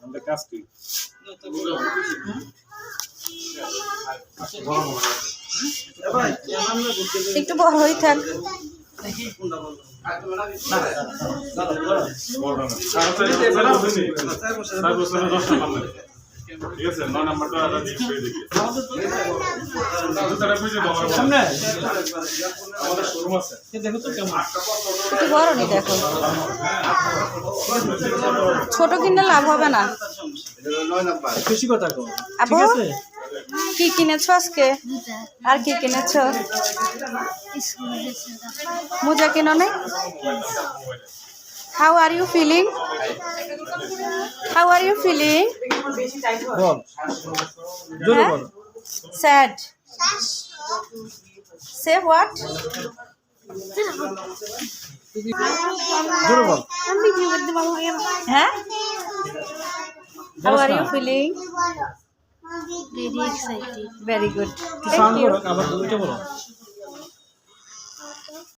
আমাদের কাজ কি একটু বড় হই থাক ঠিক আছে 9 নাম্বারটা আমাদের শোরুম আছে দেখো তো কেমন একটু বড় নি দেখো ছোট কিনলে লাভ হবে না 9 নাম্বার খুশি কথা কো আপু কি কিনেছো আজকে আর কি কিনেছো মোজা কিনো নাই How are you feeling? How are you feeling? বল জোরে বল Sad. Say what? জোরে বল Huh? How are you feeling? Very excited. Very good. Sound Thank you. করো আবার দুইটা বলো